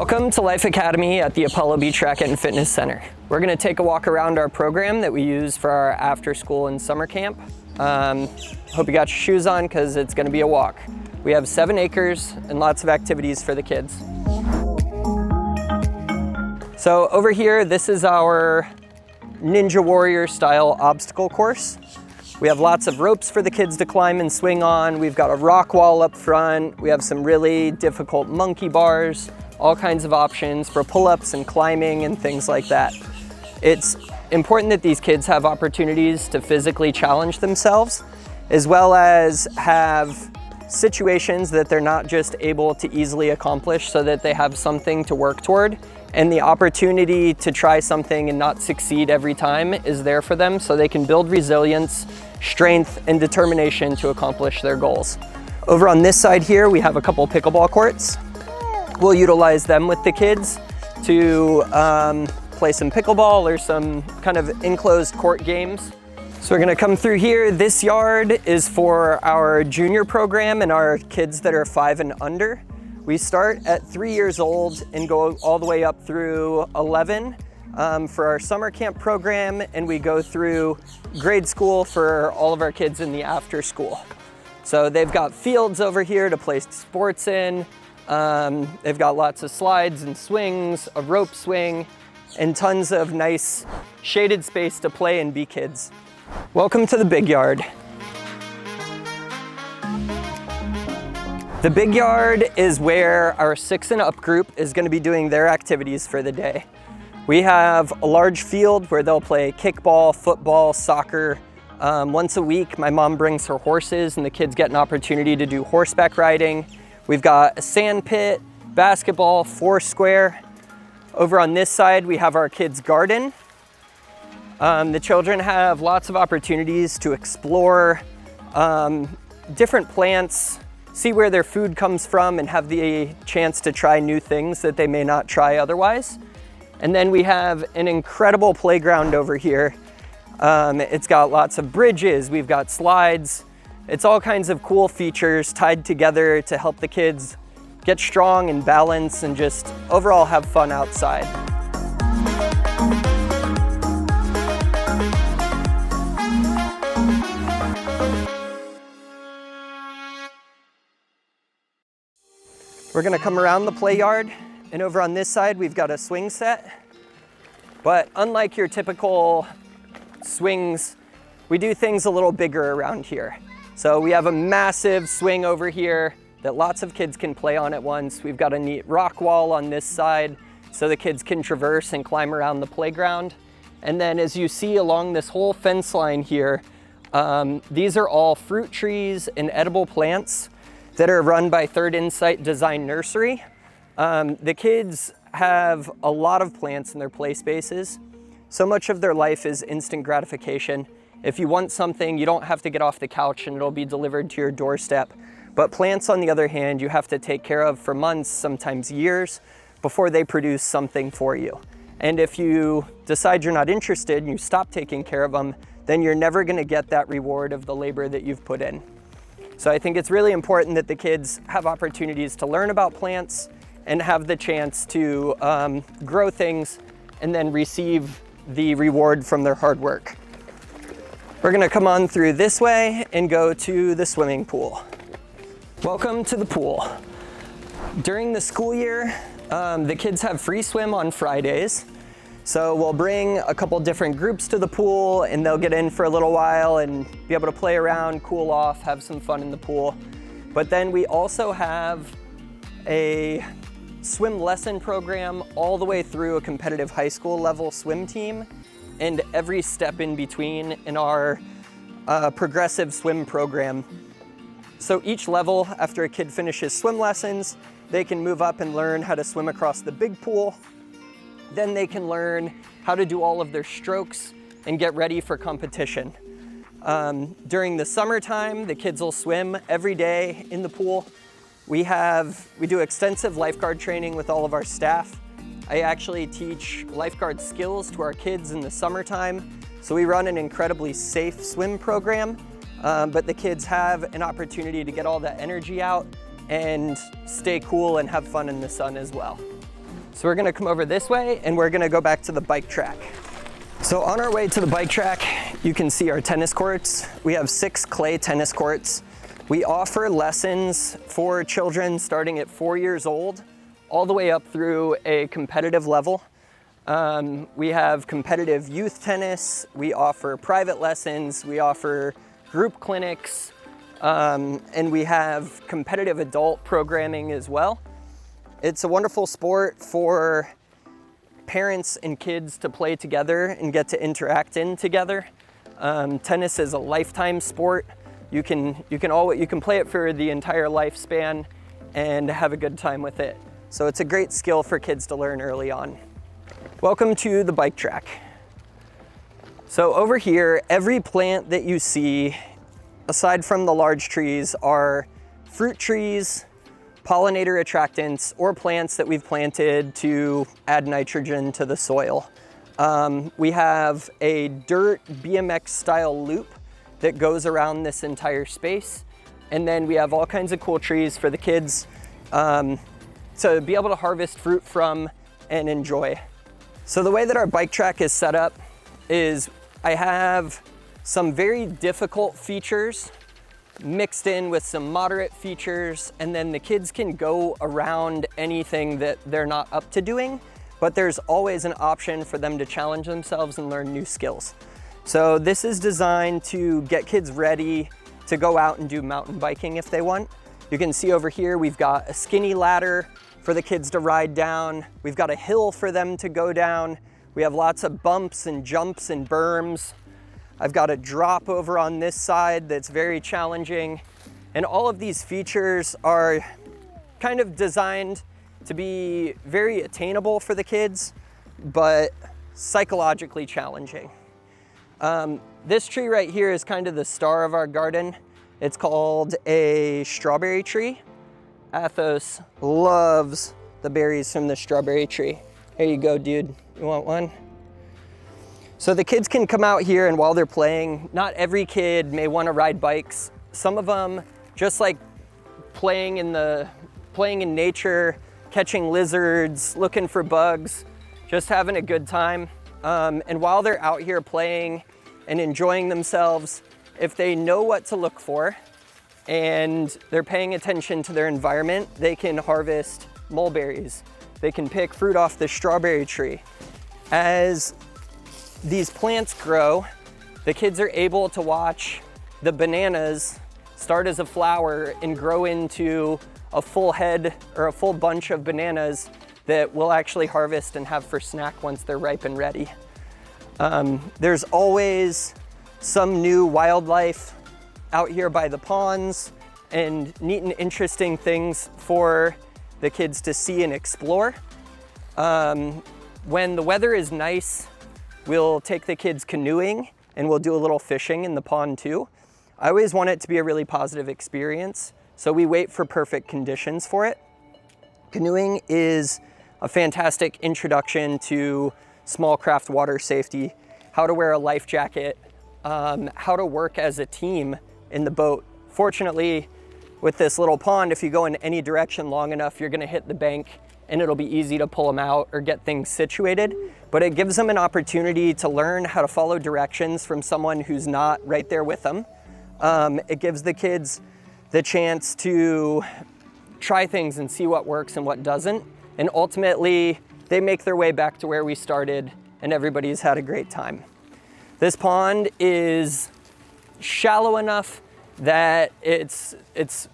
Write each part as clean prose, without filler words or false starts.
Welcome to Life Academy at the Apollo Beach Racket and Fitness Center. We're going to take a walk around our program that we use for our after school and summer camp. Hope you got your shoes on because it's going to be a walk. We have 7 acres and lots of activities for the kids. So over here, this is our Ninja Warrior style obstacle course. We have lots of ropes for the kids to climb and swing on. We've got a rock wall up front. We have some really difficult monkey bars, all kinds of options for pull-ups and climbing and things like that. It's important that these kids have opportunities to physically challenge themselves, as well as have situations that they're not just able to easily accomplish, so that they have something to work toward, and the opportunity to try something and not succeed every time is there for them, so they can build resilience, strength, and determination to accomplish their goals. Over on this side here, we have a couple pickleball courts. We'll utilize them with the kids to play some pickleball or some kind of enclosed court games. So we're gonna come through here. This yard is for our junior program and our kids that are 5 and under. We start at 3 years old and go all the way up through 11 for our summer camp program, and we go through grade school for all of our kids in the after school. So they've got fields over here to play sports in. They've got lots of slides and swings, a rope swing, and tons of nice shaded space to play and be kids. Welcome to the big yard. The big yard is where our 6 and up group is going to be doing their activities for the day. We have a large field where they'll play kickball, football, soccer. Once a week, my mom brings her horses and the kids get an opportunity to do horseback riding. We've got a sand pit, basketball, foursquare. Over on this side, we have our kids' garden. The children have lots of opportunities to explore different plants, see where their food comes from, and have the chance to try new things that they may not try otherwise. And then we have an incredible playground over here. It's got lots of bridges, we've got slides. It's all kinds of cool features tied together to help the kids get strong and balance and just overall have fun outside. We're gonna come around the play yard, and over on this side we've got a swing set. But unlike your typical swings, we do things a little bigger around here. So we have a massive swing over here that lots of kids can play on at once. We've got a neat rock wall on this side so the kids can traverse and climb around the playground. And then as you see along this whole fence line here, these are all fruit trees and edible plants that are run by Third Insight Design Nursery. The kids have a lot of plants in their play spaces. So much of their life is instant gratification. If you want something, you don't have to get off the couch and it'll be delivered to your doorstep. But plants, on the other hand, you have to take care of for months, sometimes years, before they produce something for you. And if you decide you're not interested and you stop taking care of them, then you're never gonna get that reward of the labor that you've put in. So I think it's really important that the kids have opportunities to learn about plants and have the chance to grow things and then receive the reward from their hard work. We're gonna come on through this way and go to the swimming pool. Welcome to the pool. During the school year, the kids have free swim on Fridays. So we'll bring a couple different groups to the pool and they'll get in for a little while and be able to play around, cool off, have some fun in the pool. But then we also have a swim lesson program all the way through a competitive high school level swim team and every step in between in our progressive swim program. So each level, after a kid finishes swim lessons, they can move up and learn how to swim across the big pool. Then they can learn how to do all of their strokes and get ready for competition. During the summertime, the kids will swim every day in the pool. We do extensive lifeguard training with all of our staff. I actually teach lifeguard skills to our kids in the summertime. So we run an incredibly safe swim program, but the kids have an opportunity to get all that energy out and stay cool and have fun in the sun as well. So we're gonna come over this way and we're gonna go back to the bike track. So on our way to the bike track, you can see our tennis courts. We have 6 clay tennis courts. We offer lessons for children starting at 4 years old, all the way up through a competitive level. We have competitive youth tennis. We offer private lessons. We offer group clinics, and we have competitive adult programming as well. It's a wonderful sport for parents and kids to play together and get to interact in together. Tennis is a lifetime sport. You can play it for the entire lifespan and have a good time with it. So it's a great skill for kids to learn early on. Welcome to the bike track. So over here, every plant that you see, aside from the large trees, are fruit trees, pollinator attractants, or plants that we've planted to add nitrogen to the soil. We have a dirt BMX style loop that goes around this entire space. And then we have all kinds of cool trees for the kids to be able to harvest fruit from and enjoy. So the way that our bike track is set up is I have some very difficult features mixed in with some moderate features, and then the kids can go around anything that they're not up to doing, but there's always an option for them to challenge themselves and learn new skills. So this is designed to get kids ready to go out and do mountain biking if they want. You can see over here, we've got a skinny ladder for the kids to ride down. We've got a hill for them to go down. We have lots of bumps and jumps and berms. I've got a drop over on this side that's very challenging. And all of these features are kind of designed to be very attainable for the kids, but psychologically challenging. This tree right here is kind of the star of our garden. It's called a strawberry tree. Athos loves the berries from the strawberry tree. Here you go, dude. You want one? So the kids can come out here, and while they're playing, not every kid may want to ride bikes. Some of them just like playing in nature, catching lizards, looking for bugs, just having a good time. And while they're out here playing and enjoying themselves, if they know what to look for and they're paying attention to their environment, they can harvest mulberries. They can pick fruit off the strawberry tree. As these plants grow, the kids are able to watch the bananas start as a flower and grow into a full head or a full bunch of bananas that we'll actually harvest and have for snack once they're ripe and ready. There's always some new wildlife out here by the ponds and neat and interesting things for the kids to see and explore. When the weather is nice, we'll take the kids canoeing and we'll do a little fishing in the pond too. I always want it to be a really positive experience, so we wait for perfect conditions for it. Canoeing is a fantastic introduction to small craft water safety, how to wear a life jacket, how to work as a team in the boat. Fortunately, with this little pond, if you go in any direction long enough, you're gonna hit the bank and it'll be easy to pull them out or get things situated. But it gives them an opportunity to learn how to follow directions from someone who's not right there with them. It gives the kids the chance to try things and see what works and what doesn't. And ultimately, they make their way back to where we started and everybody's had a great time. This pond is shallow enough that it's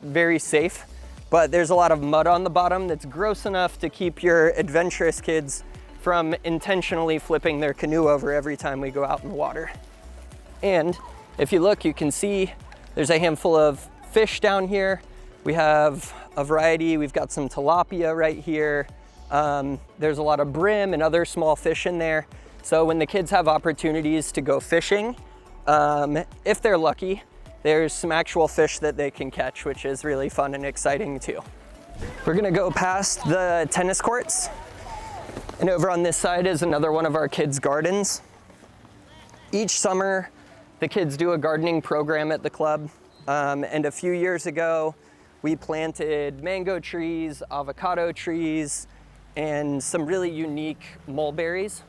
very safe, but there's a lot of mud on the bottom that's gross enough to keep your adventurous kids from intentionally flipping their canoe over every time we go out in the water. And if you look, you can see there's a handful of fish down here. We have a variety. We've got some tilapia right here. There's a lot of brim and other small fish in there. So when the kids have opportunities to go fishing, if they're lucky, there's some actual fish that they can catch, which is really fun and exciting too. We're gonna go past the tennis courts, and over on this side is another one of our kids' gardens. Each summer, the kids do a gardening program at the club, and a few years ago, we planted mango trees, avocado trees, and some really unique mulberries.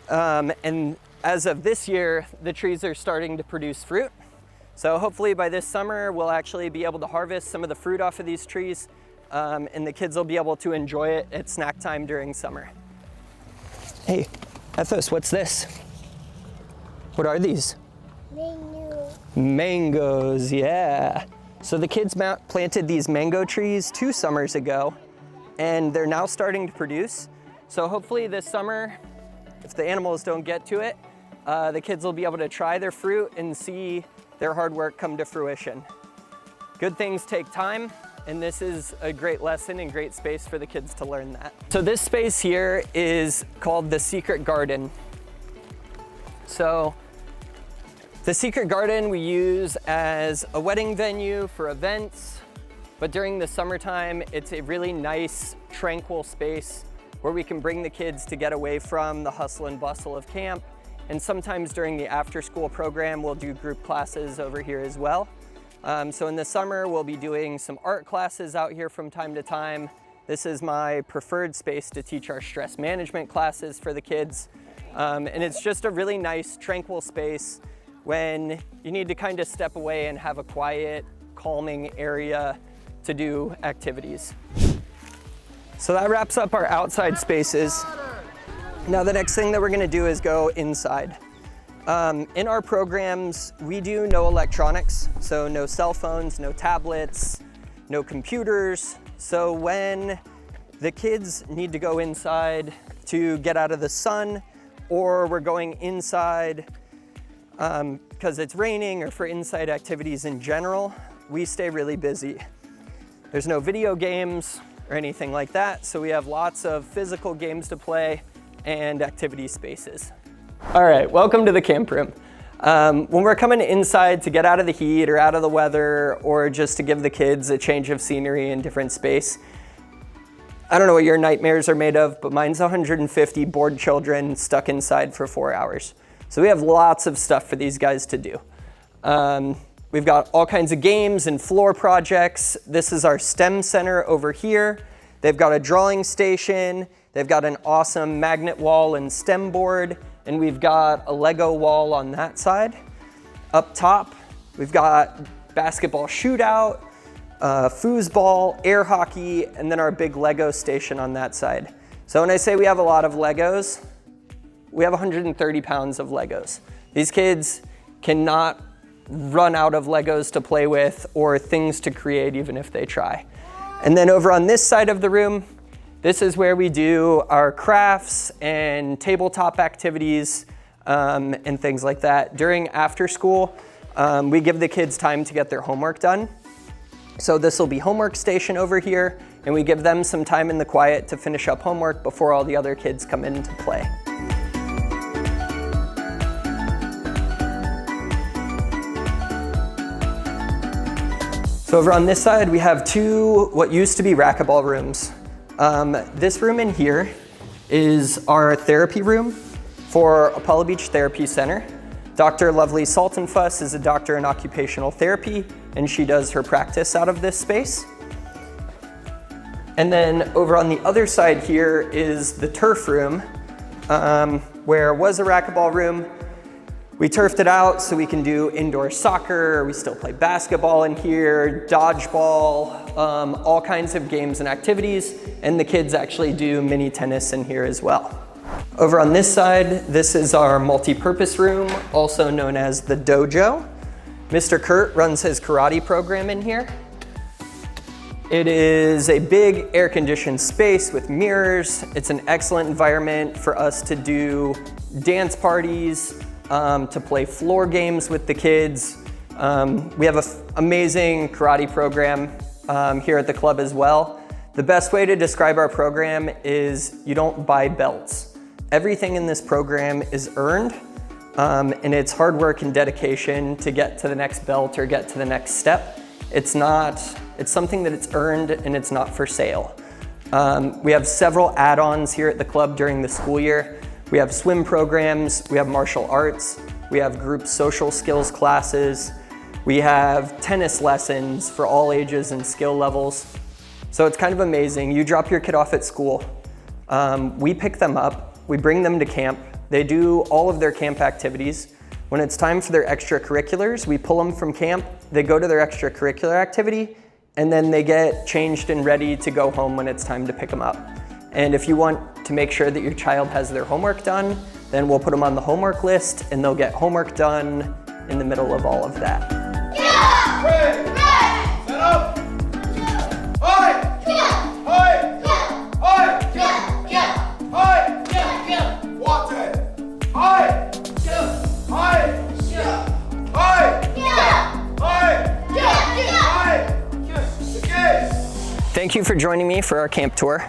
And as of this year, the trees are starting to produce fruit. So hopefully by this summer, we'll actually be able to harvest some of the fruit off of these trees, and the kids will be able to enjoy it at snack time during summer. Hey, Ethos, what's this? What are these? Mango. Mangoes, yeah. So the kids planted these mango trees 2 summers ago, and they're now starting to produce. So hopefully this summer, if the animals don't get to it, the kids will be able to try their fruit and see their hard work come to fruition. Good things take time, and this is a great lesson and great space for the kids to learn that. So this space here is called the Secret Garden. So the Secret Garden we use as a wedding venue for events, but during the summertime, it's a really nice, tranquil space where we can bring the kids to get away from the hustle and bustle of camp. And sometimes during the after-school program, we'll do group classes over here as well. So in the summer, we'll be doing some art classes out here from time to time. This is my preferred space to teach our stress management classes for the kids. And it's just a really nice, tranquil space when you need to kind of step away and have a quiet, calming area to do activities. So that wraps up our outside spaces. Now the next thing that we're gonna do is go inside. In our programs, we do no electronics, so no cell phones, no tablets, no computers. So when the kids need to go inside to get out of the sun, or we're going inside because it's raining or for inside activities in general, we stay really busy. There's no video games or anything like that, so we have lots of physical games to play and activity spaces. All right, welcome to the camp room. When we're coming inside to get out of the heat or out of the weather, or just to give the kids a change of scenery and different space, I don't know what your nightmares are made of, but mine's 150 bored children stuck inside for 4 hours. So we have lots of stuff for these guys to do. We've got all kinds of games and floor projects. This is our STEM center over here. They've got a drawing station. They've got an awesome magnet wall and STEM board, and we've got a Lego wall on that side. Up top, we've got basketball shootout, foosball, air hockey, and then our big Lego station on that side. So when I say we have a lot of Legos, we have 130 pounds of Legos. These kids cannot run out of Legos to play with or things to create even if they try. And then over on this side of the room, this is where we do our crafts and tabletop activities and things like that. During after school, we give the kids time to get their homework done. So this will be homework station over here, and we give them some time in the quiet to finish up homework before all the other kids come in to play. So over on this side, we have 2 what used to be racquetball rooms. This room in here is our therapy room for Apollo Beach Therapy Center. Dr. Lovely Saltonfuss is a doctor in occupational therapy, and she does her practice out of this space. And then over on the other side here is the turf room, where was a racquetball room. We turfed it out so we can do indoor soccer. We still play basketball in here, dodgeball, all kinds of games and activities. And the kids actually do mini tennis in here as well. Over on this side, this is our multi-purpose room, also known as the dojo. Mr. Kurt runs his karate program in here. It is a big air-conditioned space with mirrors. It's an excellent environment for us to do dance parties, to play floor games with the kids. We have an amazing karate program here at the club as well. The best way to describe our program is you don't buy belts. Everything in this program is earned, and it's hard work and dedication to get to the next belt or get to the next step. It's something that it's earned and it's not for sale. We have several add-ons here at the club during the school year. We have swim programs, we have martial arts, we have group social skills classes, we have tennis lessons for all ages and skill levels. So it's kind of amazing. You drop your kid off at school. We pick them up, we bring them to camp. They do all of their camp activities. When it's time for their extracurriculars, we pull them from camp, they go to their extracurricular activity, and then they get changed and ready to go home when it's time to pick them up. And if you want to make sure that your child has their homework done, then we'll put them on the homework list and they'll get homework done in the middle of all of that. Yeah! Red! Red! Set up! Hi! Yeah! Hi! Yeah! Hi! Yeah! Yeah! Hi! Yeah! Yeah! Water! Hi! Yeah! Hi! Yeah! Hi! Yeah! Hi! Yeah! Yeah! Hi! Okay! Thank you for joining me for our camp tour.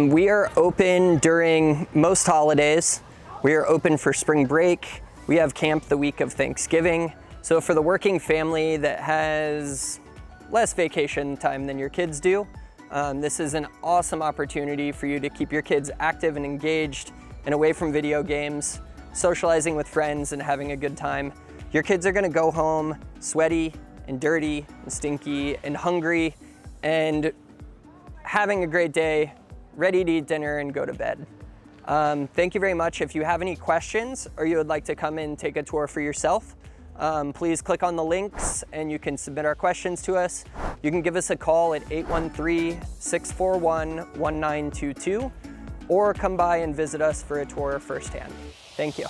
We are open during most holidays. We are open for spring break. We have camp the week of Thanksgiving. So for the working family that has less vacation time than your kids do, this is an awesome opportunity for you to keep your kids active and engaged and away from video games, socializing with friends and having a good time. Your kids are gonna go home sweaty and dirty and stinky and hungry and having a great day, ready to eat dinner and go to bed. Thank you very much. If you have any questions or you would like to come and take a tour for yourself, please click on the links and you can submit our questions to us. You can give us a call at 813-641-1922 or come by and visit us for a tour firsthand. Thank you.